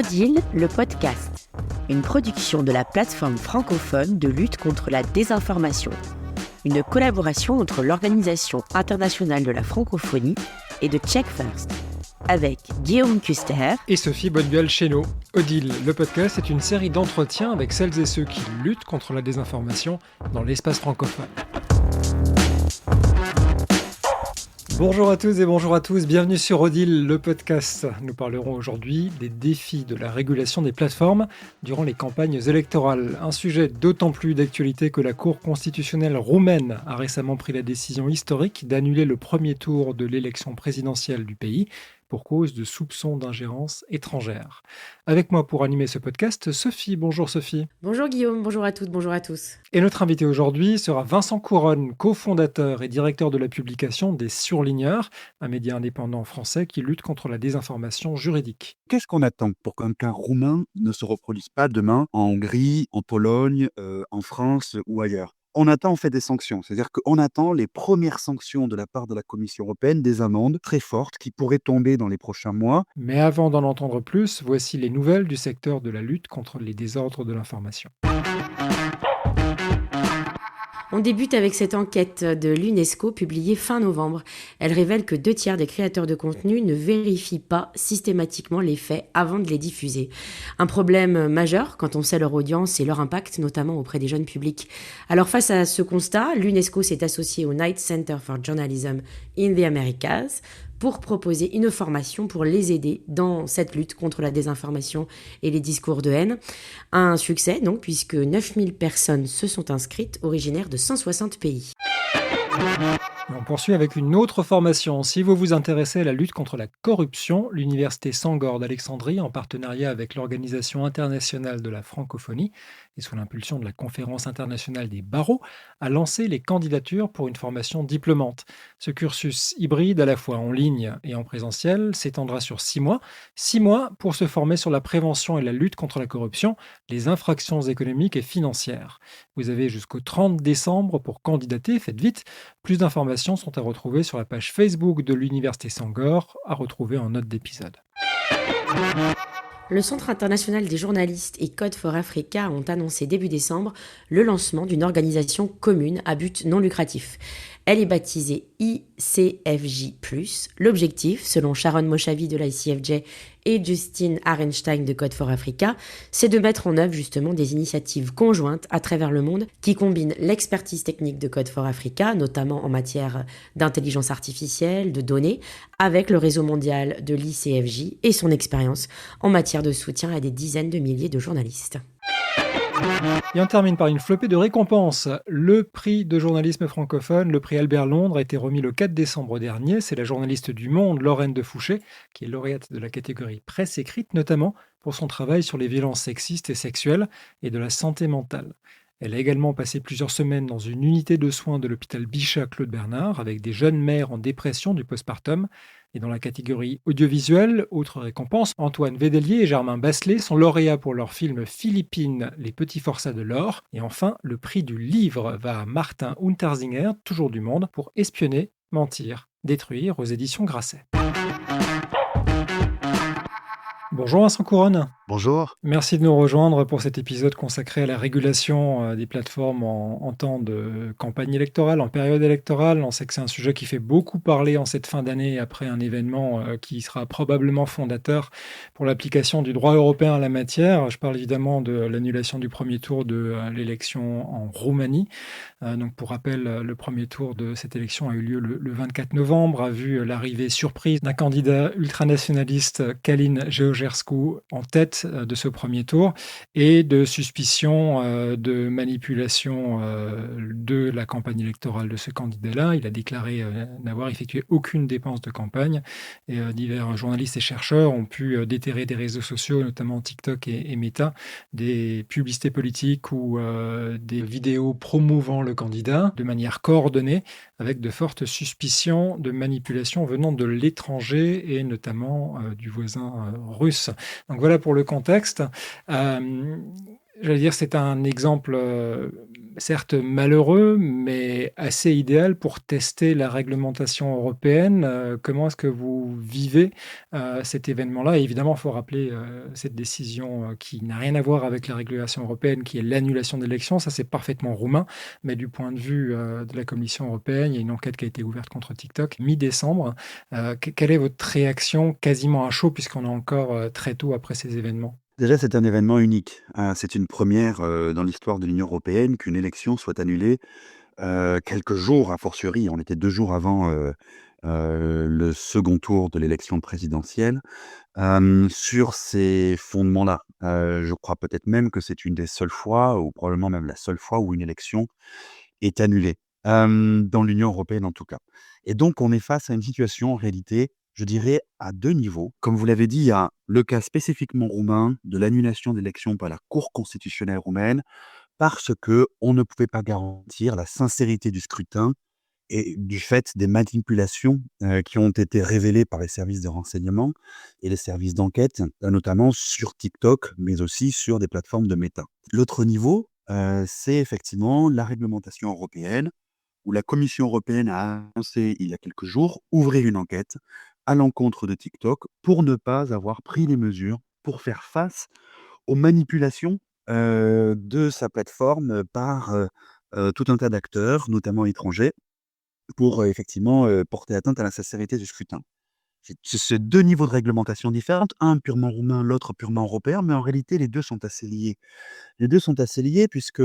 Odile, le podcast, une production de la plateforme francophone de lutte contre la désinformation, une collaboration entre l'Organisation internationale de la francophonie et de Check First, avec Guillaume Kuster et Sophie Bonduel-Chénaud. Odile, le podcast est une série d'entretiens avec celles et ceux qui luttent contre la désinformation dans l'espace francophone. Bonjour à tous et bonjour à tous, bienvenue sur Odile, le podcast. Nous parlerons aujourd'hui des défis de la régulation des plateformes durant les campagnes électorales. Un sujet d'autant plus d'actualité que la Cour constitutionnelle roumaine a récemment pris la décision historique d'annuler le premier tour de l'élection présidentielle du pays pour cause de soupçons d'ingérence étrangère. Avec moi pour animer ce podcast, Sophie. Bonjour Sophie. Bonjour Guillaume, bonjour à toutes, bonjour à tous. Et notre invité aujourd'hui sera Vincent Couronne, cofondateur et directeur de la publication des Surligneurs, un média indépendant français qui lutte contre la désinformation juridique. Qu'est-ce qu'on attend pour qu'un cas roumain ne se reproduise pas demain en Hongrie, en Pologne, en France ou ailleurs ? On attend en fait des sanctions, c'est-à-dire qu'on attend les premières sanctions de la part de la Commission européenne, des amendes très fortes qui pourraient tomber dans les prochains mois. Mais avant d'en entendre plus, voici les nouvelles du secteur de la lutte contre les désordres de l'information. On débute avec cette enquête de l'UNESCO publiée fin novembre. Elle révèle que 2/3 des créateurs de contenu ne vérifient pas systématiquement les faits avant de les diffuser. Un problème majeur quand on sait leur audience et leur impact, notamment auprès des jeunes publics. Alors face à ce constat, l'UNESCO s'est associée au Knight Center for Journalism in the Americas pour proposer une formation pour les aider dans cette lutte contre la désinformation et les discours de haine. Un succès donc, puisque 9000 personnes se sont inscrites, originaires de 160 pays. On poursuit avec une autre formation. Si vous vous intéressez à la lutte contre la corruption, l'Université Sangor d'Alexandrie, en partenariat avec l'Organisation internationale de la francophonie et sous l'impulsion de la Conférence internationale des barreaux, a lancé les candidatures pour une formation diplômante. Ce cursus hybride, à la fois en ligne et en présentiel, s'étendra sur 6 mois. 6 mois pour se former sur la prévention et la lutte contre la corruption, les infractions économiques et financières. Vous avez jusqu'au 30 décembre pour candidater, faites vite. Plus d'informations sont à retrouver sur la page Facebook de l'Université Sangor, à retrouver en note d'épisode. Le Centre international des journalistes et Code for Africa ont annoncé début décembre le lancement d'une organisation commune à but non lucratif. Elle est baptisée ICFJ+. L'objectif, selon Sharon Moshavi de l'ICFJ et Justine Arenstein de Code for Africa, c'est de mettre en œuvre justement des initiatives conjointes à travers le monde qui combinent l'expertise technique de Code for Africa, notamment en matière d'intelligence artificielle, de données, avec le réseau mondial de l'ICFJ et son expérience en matière de soutien à des dizaines de milliers de journalistes. Et on termine par une flopée de récompenses. Le prix de journalisme francophone, le prix Albert Londres, a été remis le 4 décembre dernier. C'est la journaliste du Monde, Lorraine de Fouché, qui est lauréate de la catégorie presse écrite, notamment pour son travail sur les violences sexistes et sexuelles et de la santé mentale. Elle a également passé plusieurs semaines dans une unité de soins de l'hôpital Bichat Claude Bernard avec des jeunes mères en dépression du postpartum. Et dans la catégorie audiovisuelle, autre récompense, Antoine Védelier et Germain Basselet sont lauréats pour leur film Philippines, Les Petits Forçats de l'Or. Et enfin, le prix du livre va à Martin Untersinger, toujours du Monde, pour Espionner, mentir, détruire aux éditions Grasset. Bonjour Vincent Couronne. Bonjour. Merci de nous rejoindre pour cet épisode consacré à la régulation des plateformes en temps de campagne électorale, en période électorale. On sait que c'est un sujet qui fait beaucoup parler en cette fin d'année après un événement qui sera probablement fondateur pour l'application du droit européen en la matière. Je parle évidemment de l'annulation du premier tour de l'élection en Roumanie. Donc pour rappel, le premier tour de cette élection a eu lieu le 24 novembre, a vu l'arrivée surprise d'un candidat ultranationaliste, Călin Georgescu, en tête de ce premier tour et de suspicion de manipulation de la campagne électorale de ce candidat-là. Il a déclaré n'avoir effectué aucune dépense de campagne et divers journalistes et chercheurs ont pu déterrer des réseaux sociaux, notamment TikTok et Meta, des publicités politiques ou des vidéos promouvant le candidat de manière coordonnée avec de fortes suspicions de manipulation venant de l'étranger et notamment du voisin russe. Donc voilà pour le contexte. J'allais dire, c'est un exemple, certes malheureux, mais assez idéal pour tester la réglementation européenne. Comment est-ce que vous vivez, cet événement-là? Et évidemment, il faut rappeler, cette décision, qui n'a rien à voir avec la régulation européenne, qui est l'annulation d'élections. Ça, c'est parfaitement roumain, mais du point de vue, de la Commission européenne, il y a une enquête qui a été ouverte contre TikTok mi-décembre. Quelle est votre réaction quasiment à chaud puisqu'on est encore, très tôt après ces événements? Déjà, c'est un événement unique, c'est une première, dans l'histoire de l'Union européenne qu'une élection soit annulée, quelques jours a fortiori, on était 2 jours avant, le second tour de l'élection présidentielle, sur ces fondements-là. Je crois peut-être même que c'est une des seules fois ou probablement même la seule fois où une élection est annulée, dans l'Union européenne en tout cas. Et donc on est face à une situation en réalité, je dirais à 2 niveaux. Comme vous l'avez dit, il y a le cas spécifiquement roumain de l'annulation d'élections par la Cour constitutionnelle roumaine parce que on ne pouvait pas garantir la sincérité du scrutin et du fait des manipulations, qui ont été révélées par les services de renseignement et les services d'enquête, notamment sur TikTok, mais aussi sur des plateformes de Meta. L'autre niveau, c'est effectivement la réglementation européenne, où la Commission européenne a annoncé il y a quelques jours ouvrir une enquête à l'encontre de TikTok pour ne pas avoir pris les mesures pour faire face aux manipulations, de sa plateforme par, tout un tas d'acteurs, notamment étrangers, pour, effectivement, porter atteinte à la sincérité du scrutin. C'est 2 niveaux de réglementation différentes, un purement roumain, l'autre purement européen, mais en réalité les 2 sont assez liés. Les 2 sont assez liés puisque,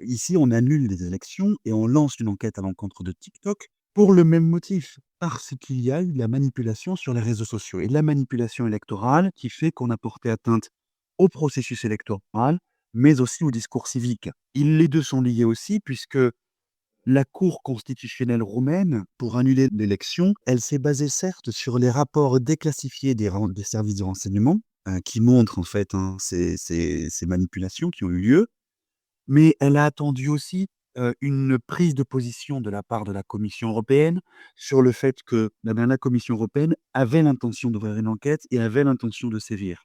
ici on annule les élections et on lance une enquête à l'encontre de TikTok pour le même motif, parce qu'il y a eu de la manipulation sur les réseaux sociaux et de la manipulation électorale qui fait qu'on a porté atteinte au processus électoral, mais aussi au discours civique. Les 2 sont liés aussi puisque la Cour constitutionnelle roumaine, pour annuler l'élection, elle s'est basée certes sur les rapports déclassifiés des services de renseignement, qui montrent en fait, hein, ces manipulations qui ont eu lieu, mais elle a attendu aussi, une prise de position de la part de la Commission européenne sur le fait que, la Commission européenne avait l'intention d'ouvrir une enquête et avait l'intention de sévir.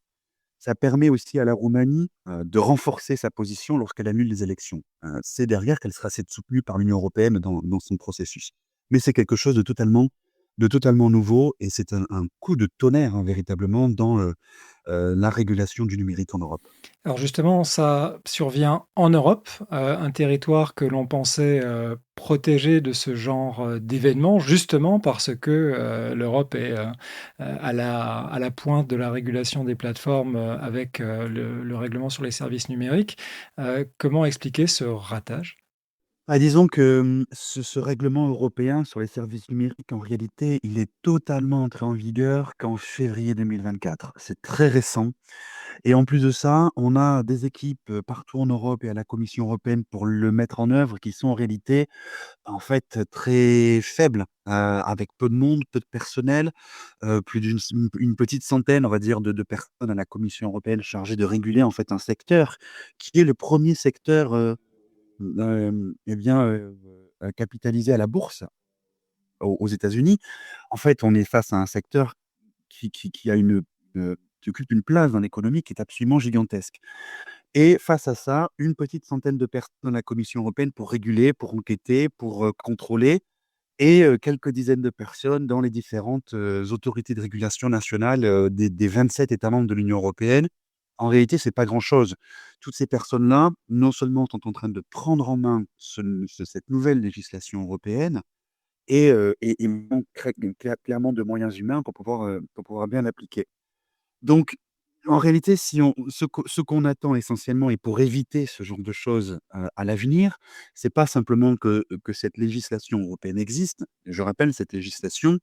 Ça permet aussi à la Roumanie, de renforcer sa position lorsqu'elle annule les élections. C'est derrière qu'elle sera soutenue par l'Union européenne dans son processus. Mais c'est quelque chose de totalement nouveau et c'est un coup de tonnerre, hein, véritablement dans, la régulation du numérique en Europe. Alors justement, ça survient en Europe, un territoire que l'on pensait, protégé de ce genre, d'événements, justement parce que, l'Europe est, à la pointe de la régulation des plateformes, avec, le règlement sur les services numériques. Comment expliquer ce ratage? Ah, disons que, ce règlement européen sur les services numériques, en réalité, il est totalement entré en vigueur qu'en février 2024. C'est très récent. Et en plus de ça, on a des équipes, partout en Europe et à la Commission européenne pour le mettre en œuvre qui sont en réalité, en fait, très faibles, avec peu de monde, peu de personnel, plus une petite centaine, on va dire, de personnes à la Commission européenne chargées de réguler, en fait, un secteur qui est le premier secteur, et bien, capitalisé à la bourse aux États-Unis. En fait, on est face à un secteur qui a qui occupe une place dans l'économie qui est absolument gigantesque. Et face à ça, une petite centaine de personnes à la Commission européenne pour réguler, pour enquêter, pour, contrôler et quelques dizaines de personnes dans les différentes, autorités de régulation nationales, des 27 États membres de l'Union européenne. En réalité, c'est pas grand-chose. Toutes ces personnes-là, non seulement sont en train de prendre en main cette nouvelle législation européenne et il manque clairement de moyens humains pour pouvoir bien l'appliquer. Donc, en réalité, si on ce qu'on attend essentiellement et pour éviter ce genre de choses, à l'avenir, c'est pas simplement que cette législation européenne existe. Je rappelle, cette législation,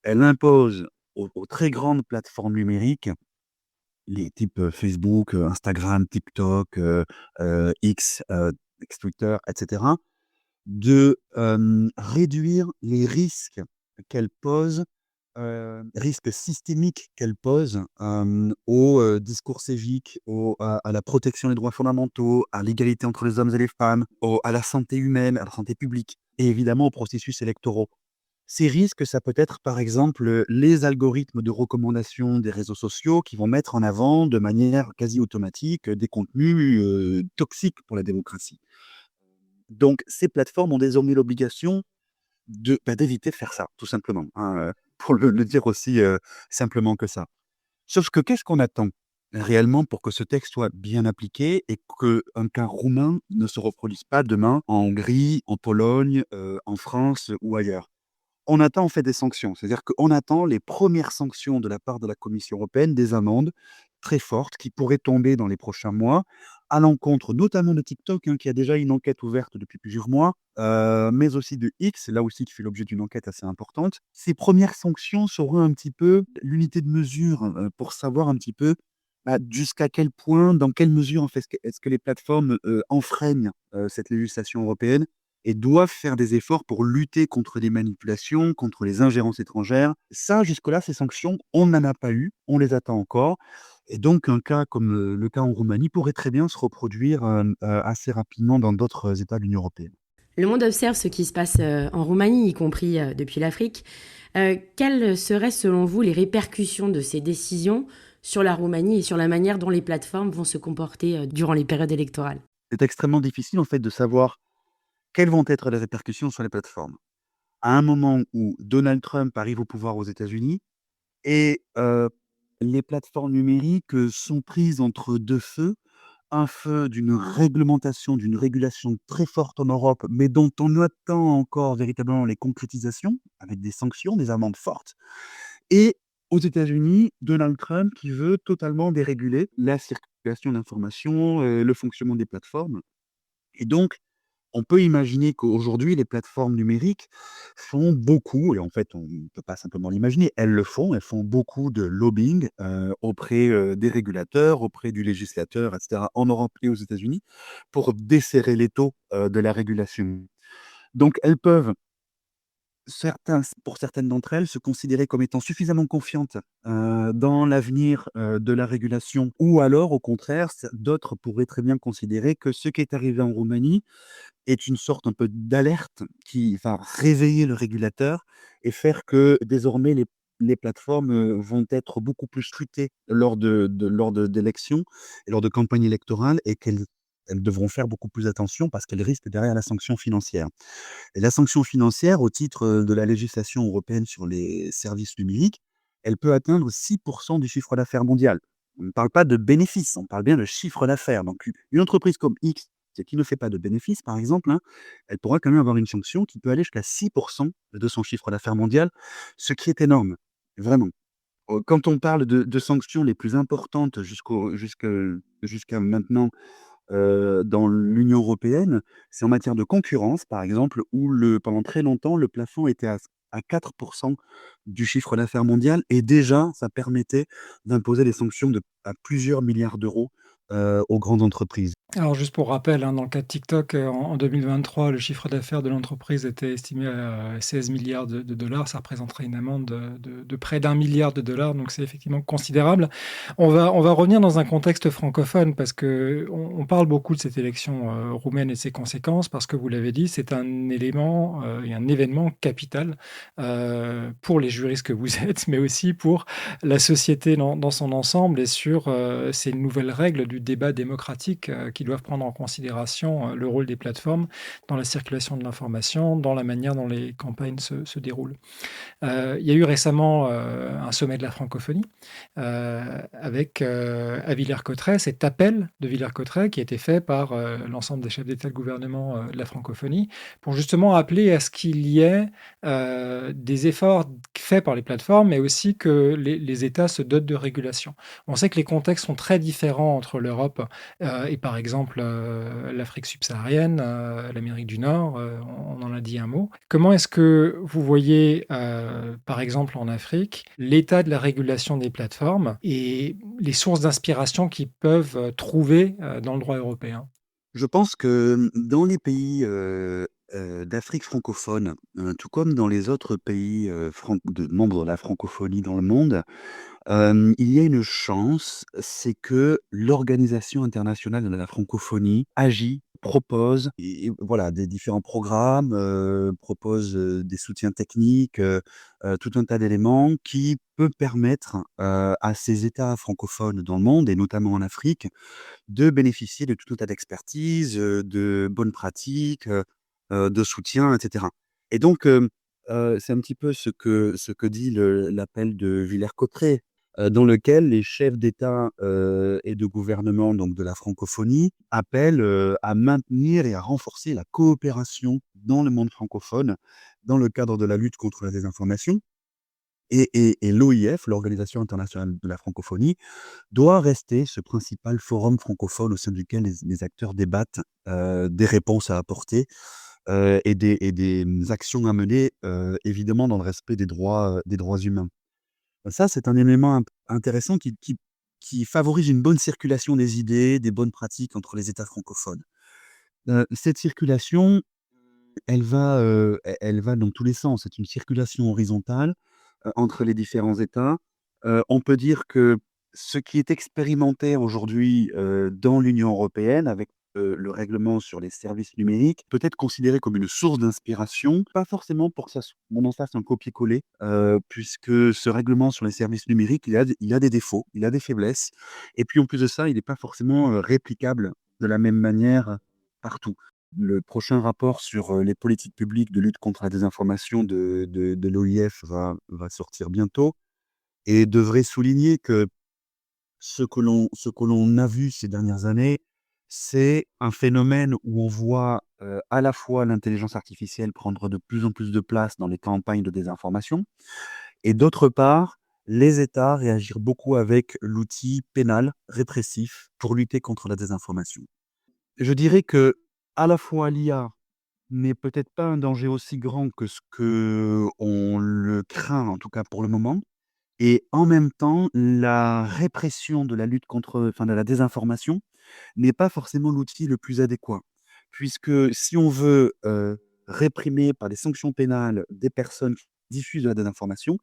elle impose aux très grandes plateformes numériques, les types, Facebook, Instagram, TikTok, X, ex-Twitter et cetera, de, réduire les risques qu'elles posent, risques systémiques qu'elles posent, au, discours civique, à la protection des droits fondamentaux, à l'égalité entre les hommes et les femmes, à la santé humaine, à la santé publique et évidemment aux processus électoraux. Ces risques, ça peut être par exemple les algorithmes de recommandation des réseaux sociaux qui vont mettre en avant de manière quasi automatique des contenus toxiques pour la démocratie. Donc ces plateformes ont désormais l'obligation d'éviter de faire ça, tout simplement, hein, pour le dire aussi simplement que ça. Sauf que qu'est-ce qu'on attend réellement pour que ce texte soit bien appliqué et qu'un cas roumain ne se reproduise pas demain en Hongrie, en Pologne, en France ou ailleurs? On attend en fait des sanctions. C'est-à-dire qu'on attend les premières sanctions de la part de la Commission européenne, des amendes très fortes qui pourraient tomber dans les prochains mois, à l'encontre notamment de TikTok, hein, qui a déjà une enquête ouverte depuis plusieurs mois, mais aussi de X, là aussi qui fait l'objet d'une enquête assez importante. Ces premières sanctions seront un petit peu l'unité de mesure, pour savoir un petit peu, jusqu'à quel point, dans quelle mesure en fait est-ce que les plateformes, enfreignent, cette législation européenne et doivent faire des efforts pour lutter contre les manipulations, contre les ingérences étrangères. Ça, jusque-là, ces sanctions, on n'en a pas eu, on les attend encore. Et donc, un cas comme le cas en Roumanie pourrait très bien se reproduire assez rapidement dans d'autres États de l'Union européenne. Le monde observe ce qui se passe en Roumanie, y compris depuis l'Afrique. Quelles seraient selon vous les répercussions de ces décisions sur la Roumanie et sur la manière dont les plateformes vont se comporter durant les périodes électorales? C'est extrêmement difficile, en fait, de savoir quelles vont être les répercussions sur les plateformes. À un moment où Donald Trump arrive au pouvoir aux États-Unis et les plateformes numériques sont prises entre deux feux. Un feu d'une réglementation, d'une régulation très forte en Europe, mais dont on attend encore véritablement les concrétisations, avec des sanctions, des amendes fortes. Et aux États-Unis, Donald Trump qui veut totalement déréguler la circulation d'informations, le fonctionnement des plateformes. Et donc, on peut imaginer qu'aujourd'hui, les plateformes numériques font beaucoup, et en fait, on ne peut pas simplement l'imaginer, elles font beaucoup de lobbying auprès des régulateurs, auprès du législateur, etc., en Europe et aux États-Unis, pour desserrer l'étau de la régulation. Donc, elles peuvent, pour certaines d'entre elles, se considérer comme étant suffisamment confiantes dans l'avenir de la régulation, ou alors, au contraire, d'autres pourraient très bien considérer que ce qui est arrivé en Roumanie est une sorte un peu d'alerte qui va réveiller le régulateur et faire que désormais les plateformes, vont être beaucoup plus scrutées d'élections et lors de campagnes électorales et qu'elles devront faire beaucoup plus attention parce qu'elles risquent derrière la sanction financière. Et la sanction financière au titre, de la législation européenne sur les services numériques, elle peut atteindre 6 du chiffre d'affaires mondial. On ne parle pas de bénéfices, on parle bien de chiffre d'affaires. Donc une entreprise comme X, qui ne fait pas de bénéfices, par exemple, hein, elle pourra quand même avoir une sanction qui peut aller jusqu'à 6 de son chiffre d'affaires mondial, ce qui est énorme, vraiment. Quand on parle de sanctions les plus importantes jusqu'à maintenant, dans l'Union européenne, c'est en matière de concurrence, par exemple, où pendant très longtemps, le plafond était à 4 du chiffre d'affaires mondial et déjà, ça permettait d'imposer des sanctions à plusieurs milliards d'euros, aux grandes entreprises. Alors juste pour rappel, hein, dans le cas de TikTok, en 2023, le chiffre d'affaires de l'entreprise était estimé à 16 milliards de dollars. Ça représenterait une amende de près d'1 milliard de dollars, donc c'est effectivement considérable. On va revenir dans un contexte francophone parce qu'on parle beaucoup de cette élection roumaine et de ses conséquences parce que vous l'avez dit, c'est un élément et un événement capital pour les juristes que vous êtes, mais aussi pour la société dans son ensemble et sur ces nouvelles règles du débat démocratique qui doivent prendre en considération le rôle des plateformes dans la circulation de l'information, dans la manière dont les campagnes se déroulent. Il y a eu récemment un sommet de la francophonie avec à Villers-Cotterêts, cet appel de Villers-Cotterêts qui a été fait par l'ensemble des chefs d'État et de gouvernement de la francophonie pour justement appeler à ce qu'il y ait des efforts faits par les plateformes, mais aussi que les États se dotent de régulation. On sait que les contextes sont très différents entre l'Europe et par exemple l'Afrique subsaharienne, l'Amérique du Nord, on en a dit un mot. Comment est-ce que vous voyez, par exemple en Afrique, l'état de la régulation des plateformes et les sources d'inspiration qu'ils peuvent trouver dans le droit européen? Je pense que dans les pays, d'Afrique francophone, tout comme dans les autres pays, membres de la francophonie dans le monde, il y a une chance, c'est que l'Organisation internationale de la francophonie agit propose voilà, des différents programmes, propose, des soutiens techniques, tout un tas d'éléments qui peut permettre, à ces États francophones dans le monde et notamment en Afrique, de bénéficier de tout un tas d'expertise, de bonnes pratiques, de soutien et cetera. Et donc, c'est un petit peu ce que dit l'appel de Villers-Cotterêts, dans lequel les chefs d'État, et de gouvernement, donc de la francophonie, appellent, à maintenir et à renforcer la coopération dans le monde francophone, dans le cadre de la lutte contre la désinformation. Et l'OIF, l'Organisation internationale de la francophonie, doit rester ce principal forum francophone au sein duquel les acteurs débattent, des réponses à apporter, et des actions à mener, évidemment dans le respect des droits humains. Ça, c'est un élément intéressant qui favorise une bonne circulation des idées, des bonnes pratiques entre les États francophones. Cette circulation, elle va dans tous les sens. C'est une circulation horizontale, entre les différents États. On peut dire que ce qui est expérimenté aujourd'hui, dans l'Union européenne avec, le règlement sur les services numériques, peut être considéré comme une source d'inspiration, pas forcément pour que on en fasse un copier-coller, puisque ce règlement sur les services numériques, il a des défauts, il a des faiblesses et puis en plus de ça, il n'est pas forcément, réplicable de la même manière partout. Le prochain rapport sur, les politiques publiques de lutte contre la désinformation de l'OIF va sortir bientôt et devrait souligner que ce que l'on a vu ces dernières années, c'est un phénomène où on voit, à la fois l'intelligence artificielle prendre de plus en plus de place dans les campagnes de désinformation et d'autre part, les États réagir beaucoup avec l'outil pénal répressif pour lutter contre la désinformation. Je dirais que à la fois l'IA n'est peut-être pas un danger aussi grand que ce qu'on le craint, en tout cas pour le moment. Et en même temps, la répression de la lutte contre enfin, de la désinformation n'est pas forcément l'outil le plus adéquat. Puisque si on veut, réprimer par des sanctions pénales des personnes qui diffusent de la désinformation,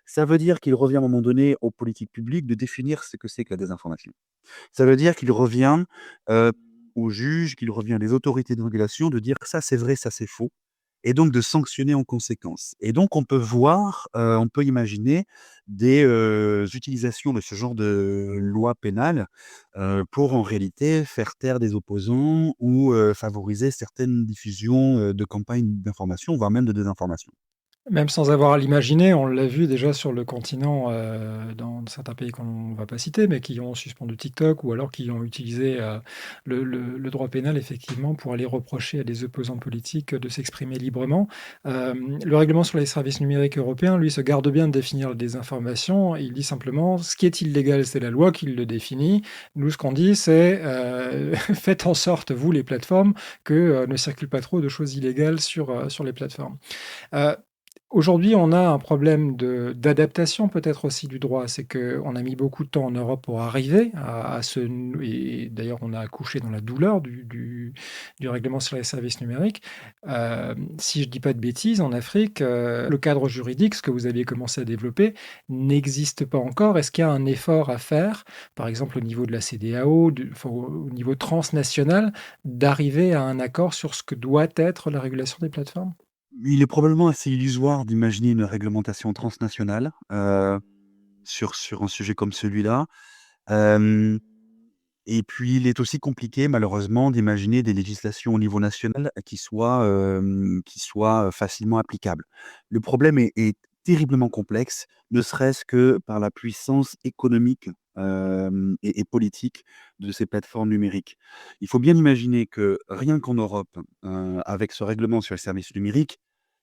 ça veut dire qu'il revient à un moment donné aux politiques publiques de définir ce que c'est que la désinformation. Ça veut dire qu'il revient, heu, aux juges, qu'il revient à des autorités de régulation de dire: «Ça c'est vrai, ça c'est faux» et donc de sanctionner en conséquence. Et donc on peut voir, on peut imaginer des, utilisations de ce genre de loi pénale, pour en réalité faire taire des opposants ou, favoriser certaines diffusions, de campagnes d'information, voire même de désinformation. Même sans avoir à l'imaginer, on l'a vu déjà sur le continent, dans certains pays qu'on ne va pas citer, mais qui ont suspendu TikTok ou alors qui ont utilisé, le droit pénal effectivement pour aller reprocher à des opposants politiques de s'exprimer librement. Le règlement sur les services numériques européens, lui, se garde bien de définir la désinformation. Il dit simplement: «Ce qui est illégal, c'est la loi qui le définit». Nous, ce qu'on dit, c'est, faites en sorte, vous les plateformes, que, ne circule pas trop de choses illégales sur les plateformes. Heu Aujourd'hui, on a un problème d'adaptation peut-être aussi du droit. C'est qu'on a mis beaucoup de temps en Europe pour arriver à ce nou et d'ailleurs on a accouché dans la douleur du règlement sur les services numériques. Si je dis pas de bêtises, en Afrique, le cadre juridique, ce que vous aviez commencé à développer, n'existe pas encore. Est-ce qu'il y a un effort à faire, par exemple au niveau de la CEDEAO, enfin au niveau transnational, d'arriver à un accord sur ce que doit être la régulation des plateformes? Il est probablement assez illusoire d'imaginer une réglementation transnationale, sur un sujet comme celui-là. Hem Et puis, il est aussi compliqué malheureusement d'imaginer des législations au niveau national qui soient facilement applicables. Le problème est terriblement complexe, ne serait-ce que par la puissance économique, et politique de ces plateformes numériques. Il faut bien imaginer que rien qu'en Europe, avec ce règlement sur les services numériques,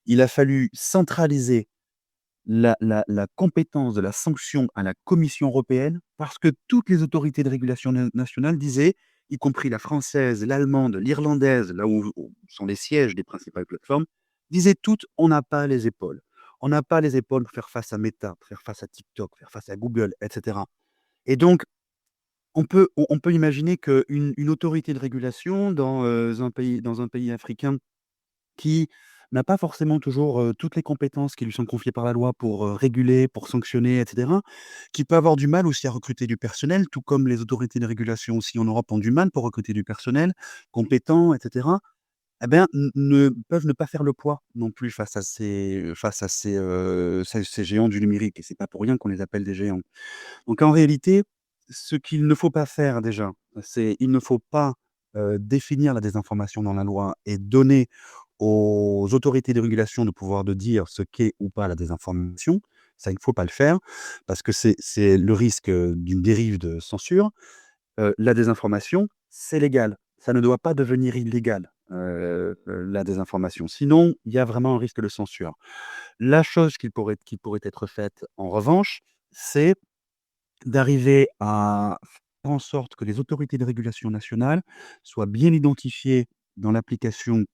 il a fallu centraliser la compétence de la sanction à la Commission européenne, parce que toutes les autorités de régulation nationales disaient, y compris la française, l'allemande, l'irlandaise, là où sont les sièges des principales plateformes, disaient toutes: «On n'a pas les épaules. On n'a pas les épaules pour faire face à Meta, pour faire face à TikTok, faire face à Google» et cetera. Et donc on peut imaginer qu'une autorité de régulation dans un pays africain qui, n'a pas forcément toujours, toutes les compétences qui lui sont confiées par la loi pour, réguler, pour sanctionner et cetera, qui peut avoir du mal aussi à recruter du personnel, tout comme les autorités de régulation aussi en Europe ont du mal pour recruter du personnel compétent et cetera. Eh bien, ne peuvent ne pas faire le poids non plus face à ces géants du numérique et c'est pas pour rien qu'on les appelle des géants. Donc en réalité, ce qu'il ne faut pas faire déjà, c'est il ne faut pas, définir la désinformation dans la loi et donner aux autorités de régulation le pouvoir de dire ce qu'est ou pas la désinformation. Ça, il ne faut pas le faire parce que c'est le risque, d'une dérive de censure. La désinformation, c'est légal. Ça ne doit pas devenir illégal, la désinformation. Sinon, il y a vraiment un risque de censure. La chose qui pourrait être faite en revanche, c'est d'arriver à faire en sorte que les autorités de régulation nationales soient bien identifiées dans l'application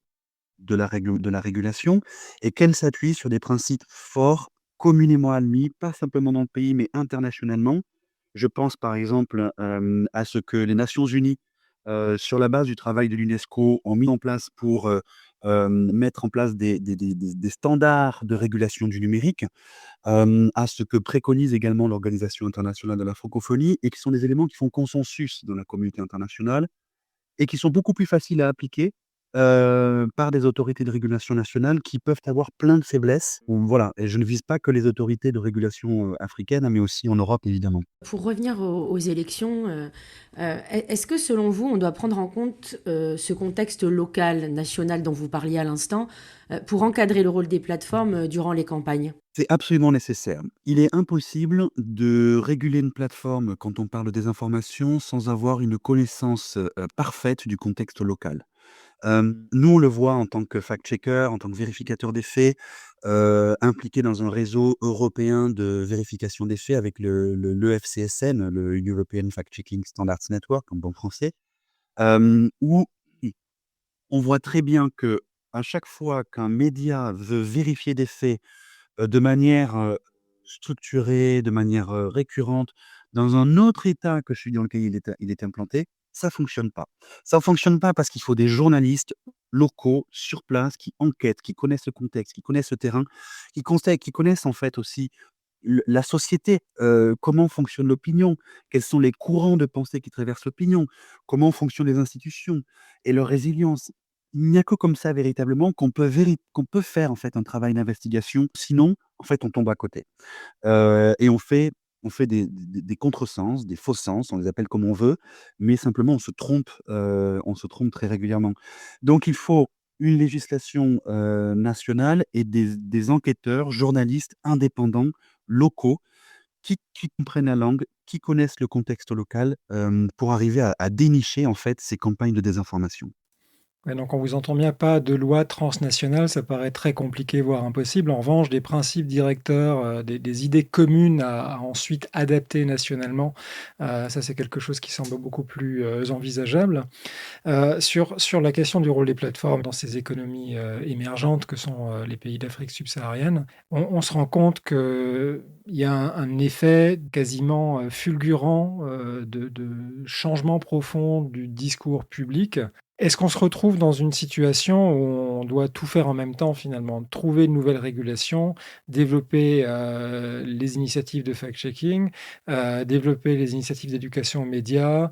de la régulation et qu'elles s'appuient sur des principes forts, communément admis, pas simplement dans le pays, mais internationalement. Je pense par exemple, à ce que les Nations unies, sur la base du travail de l'UNESCO, ont mis en place pour, mettre en place des standards de régulation du numérique, à ce que préconise également l'Organisation internationale de la francophonie et qui sont des éléments qui font consensus dans la communauté internationale et qui sont beaucoup plus faciles à appliquer, par des autorités de régulation nationales qui peuvent avoir plein de faiblesses. Ou voilà, et je ne vise pas que les autorités de régulation, africaines, hein, mais aussi en Europe évidemment. Pour revenir aux élections, est-ce que selon vous, on doit prendre en compte ce contexte local, national dont vous parliez à l'instant, pour encadrer le rôle des plateformes durant les campagnes? C'est absolument nécessaire. Il est impossible de réguler une plateforme quand on parle des informations sans avoir une connaissance, parfaite du contexte local. Nous, on le voit en tant que fact-checker, en tant que vérificateur des faits, impliqué dans un réseau européen de vérification des faits avec l'EFCSN, le European Fact Checking Standards Network en bon français, où on voit très bien que à chaque fois qu'un média veut vérifier des faits, de manière, structurée, de manière, récurrente, dans un autre État que celui dans lequel il est implanté, ça fonctionne pas. Ça fonctionne pas parce qu'il faut des journalistes locaux, sur place, qui enquêtent, qui connaissent le contexte, qui connaissent le terrain, qui connaissent en fait aussi le la société, comment fonctionne l'opinion, quels sont les courants de pensée qui traversent l'opinion, comment fonctionnent les institutions et leur résilience. Il n'y a que comme ça véritablement qu'on peut faire en fait un travail d'investigation. Sinon, en fait, on tombe à côté. Et on fait des contresens, des faux sens, on les appelle comme on veut, mais simplement on se trompe très régulièrement. Donc il faut une législation, nationale et des enquêteurs, journalistes indépendants, locaux, qui comprennent la langue, qui connaissent le contexte local, pour arriver à dénicher en fait ces campagnes de désinformation. Ouais, donc on vous entend bien, pas de loi transnationale, ça paraît très compliqué, voire impossible. En revanche, des principes directeurs, des idées communes à ensuite adapter nationalement, ça c'est quelque chose qui semble beaucoup plus, envisageable. Sur la question du rôle des plateformes dans ces économies, émergentes que sont, les pays d'Afrique subsaharienne, on se rend compte qu'il y a un effet quasiment, fulgurant, de changement profond du discours public. Est-ce qu'on se retrouve dans une situation où on doit tout faire en même temps finalement? Trouver de nouvelles régulations, développer, les initiatives de fact-checking, développer les initiatives d'éducation aux médias,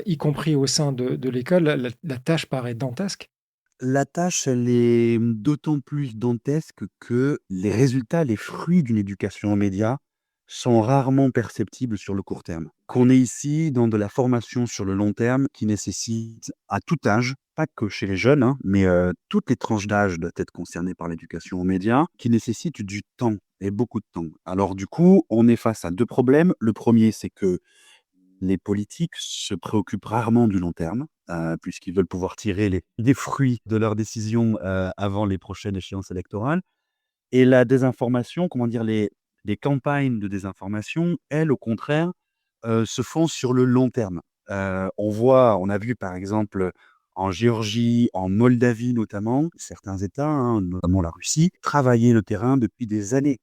y compris au sein de l'école, la tâche paraît dantesque. La tâche, elle est, d'autant plus dantesque que les résultats, les fruits d'une éducation aux médias sont rarement perceptibles sur le court terme. Qu'on est ici dans de la formation sur le long terme qui nécessite à tout âge, pas que chez les jeunes, hein, mais toutes les tranches d'âge doivent être concernées par l'éducation aux médias, qui nécessite du temps et beaucoup de temps. Alors du coup, on est face à 2 problèmes. Le premier, c'est que les politiques se préoccupent rarement du long terme, puisqu'ils veulent pouvoir tirer les fruits de leurs décisions, avant les prochaines échéances électorales et la désinformation, comment dire? Les campagnes de désinformation, elles, au contraire, se font sur le long terme. On a vu par exemple, en Géorgie, en Moldavie notamment, certains États, hein, notamment la Russie, travailler le terrain depuis des années,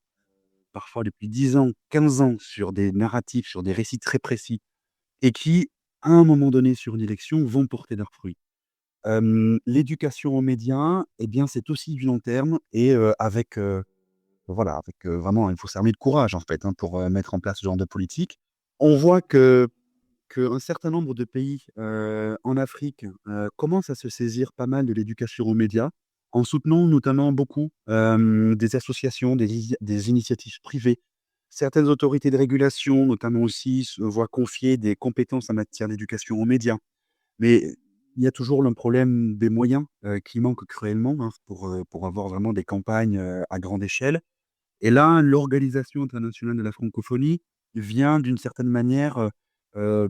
parfois depuis 10 ans, 15 ans, sur des narratifs, sur des récits très précis et qui, à un moment donné sur une élection, vont porter leurs fruits. L'éducation aux médias, eh bien, c'est aussi du long terme et voilà, vraiment, il faut s'armer de courage, en fait, hein, pour, mettre en place ce genre de politique. On voit qu'un certain nombre de pays, en Afrique, commencent à se saisir pas mal de l'éducation aux médias, en soutenant notamment beaucoup, des associations, des initiatives privées. Certaines autorités de régulation, notamment aussi, se voient confier des compétences en matière d'éducation aux médias. Mais il y a toujours le problème des moyens, qui manquent cruellement, hein, pour avoir vraiment des campagnes, à grande échelle. Et là, l'Organisation internationale de la francophonie vient d'une certaine manière,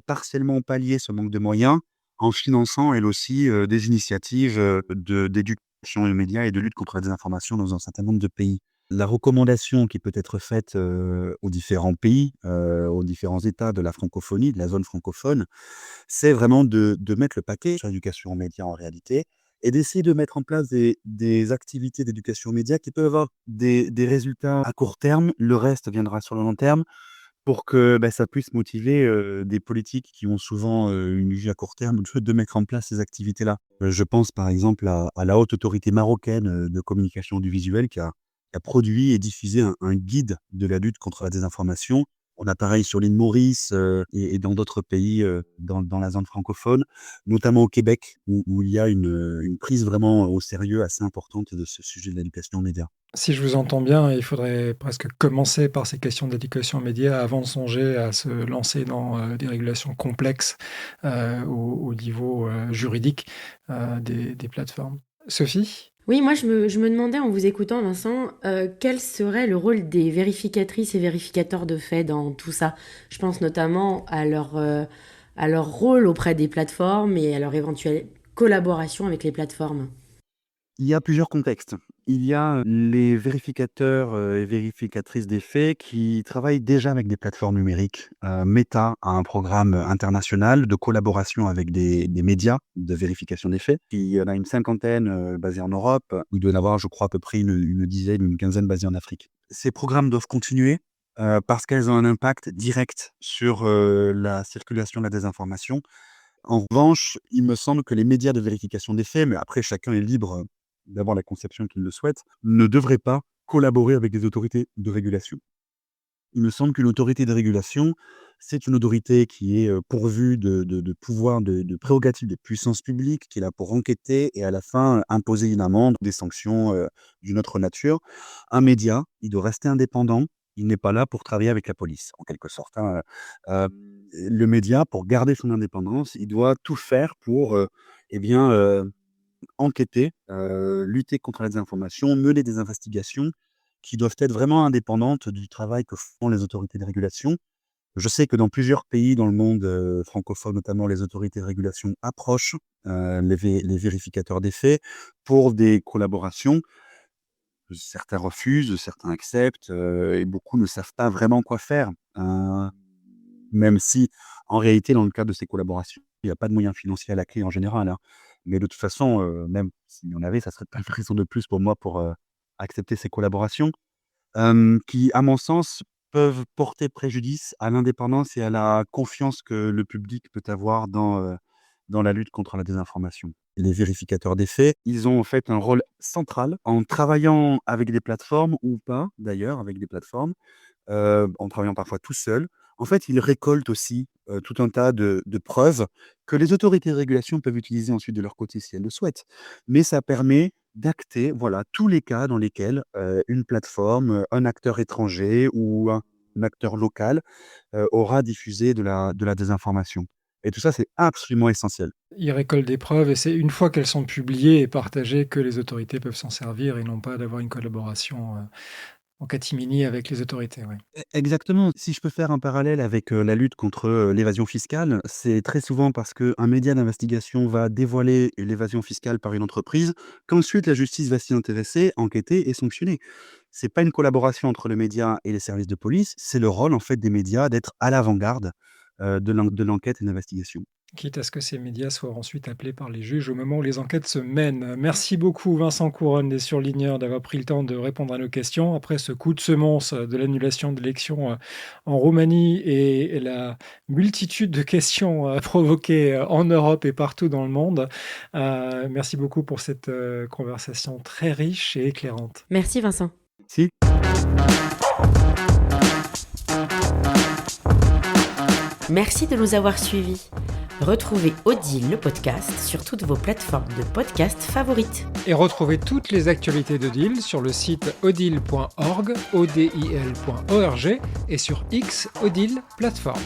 partiellement pallier ce manque de moyens en finançant elle aussi, des initiatives, d'éducation aux médias et de lutte contre la désinformation dans un certain nombre de pays. La recommandation qui peut être faite, aux différents pays, aux différents États de la francophonie, de la zone francophone, c'est vraiment de mettre le paquet sur l'éducation aux médias en réalité et d'essayer de mettre en place des activités d'éducation aux médias qui peuvent avoir des résultats à court terme. Le reste viendra sur le long terme pour que, bah, ça puisse motiver, des politiques qui ont souvent, une vue à court terme de mettre en place ces activités-là. Je pense par exemple à la Haute Autorité marocaine, de communication audiovisuelle qui a produit et diffusé un guide de la lutte contre la désinformation. On a pareil sur l'île Maurice, et dans d'autres pays, dans la zone francophone, notamment au Québec où il y a une prise vraiment au sérieux assez importante de ce sujet de l'éducation aux médias. Si je vous entends bien, il faudrait presque commencer par ces questions d'éducation aux médias avant de songer à se lancer dans, des régulations complexes, au niveau, juridique, des plateformes. Sophie? Oui, moi je me demandais en vous écoutant, Vincent, quel serait le rôle des vérificatrices et vérificateurs de faits dans tout ça. Je pense notamment à leur rôle auprès des plateformes et à leur éventuelle collaboration avec les plateformes. Il y a plusieurs contextes. Il y a les vérificateurs, et vérificatrices des faits qui travaillent déjà avec des plateformes numériques. Meta a un programme international de collaboration avec des médias de vérification des faits. Il y en a une cinquantaine, basés en Europe. Il doit y en avoir, je crois, à peu près une dizaine, une quinzaine basés en Afrique. Ces programmes doivent continuer, parce qu'elles ont un impact direct sur, la circulation de la désinformation. En revanche, il me semble que les médias de vérification des faits, mais après chacun est libre, d'avoir la conception qu'il le souhaite, ne devraient pas collaborer avec des autorités de régulation. Il me semble qu'une autorité de régulation, c'est une autorité qui est, pourvue de pouvoirs, de prérogatives des puissances publiques, qui est là pour enquêter et à la fin, imposer une amende, des sanctions, d'une autre nature. Un média, il doit rester indépendant, il n'est pas là pour travailler avec la police, en quelque sorte, hein, le média, pour garder son indépendance, il doit tout faire pour, eh bien, enquêter, lutter contre la désinformation, mener des investigations qui doivent être vraiment indépendantes du travail que font les autorités de régulation. Je sais que dans plusieurs pays dans le monde, francophone notamment, les autorités de régulation approchent, les vérificateurs des faits pour des collaborations. Certains refusent, certains acceptent, et beaucoup ne savent pas vraiment quoi faire. Même si, en réalité, dans le cadre de ces collaborations, il n'y a pas de moyens financiers à la clé en général, hein. Mais de toute façon, même s'il y en avait, ça serait pas une raison de plus pour moi pour, accepter ces collaborations, qui, à mon sens, peuvent porter préjudice à l'indépendance et à la confiance que le public peut avoir dans la lutte contre la désinformation. Les vérificateurs des faits, ils ont en fait un rôle central en travaillant avec des plateformes ou pas d'ailleurs avec des plateformes, en travaillant parfois tout seul. En fait, ils récoltent aussi, tout un tas de preuves que les autorités de régulation peuvent utiliser ensuite de leur côté si elles le souhaitent. Mais ça permet d'acter, voilà, tous les cas dans lesquels, une plateforme, un acteur étranger ou un acteur local, aura diffusé de la désinformation. Et tout ça, c'est absolument essentiel. Ils récoltent des preuves et c'est une fois qu'elles sont publiées et partagées que les autorités peuvent s'en servir et non pas d'avoir une collaboration, en catimini avec les autorités, ouais. Exactement. Si je peux faire un parallèle avec, la lutte contre, l'évasion fiscale, c'est très souvent parce qu'un média d'investigation va dévoiler l'évasion fiscale par une entreprise, qu'ensuite la justice va s'y intéresser, enquêter et sanctionner. C'est pas une collaboration entre le média et les services de police, c'est le rôle en fait des médias d'être à l'avant-garde, de l'enquête et de l'investigation. quitte à ce que ces médias soient ensuite appelés par les juges au moment où les enquêtes se mènent. Merci beaucoup Vincent Couronne des Surligneurs d'avoir pris le temps de répondre à nos questions. Après ce coup de semonce de l'annulation de l'élection en Roumanie et la multitude de questions provoquées en Europe et partout dans le monde, merci beaucoup pour cette conversation très riche et éclairante. Merci Vincent. Si. Merci de nous avoir suivis. Retrouvez Odile, le podcast, sur toutes vos plateformes de podcast favorites. Et retrouvez toutes les actualités d'Odile sur le site odile.org, odil.org et sur X Odile Plateforme.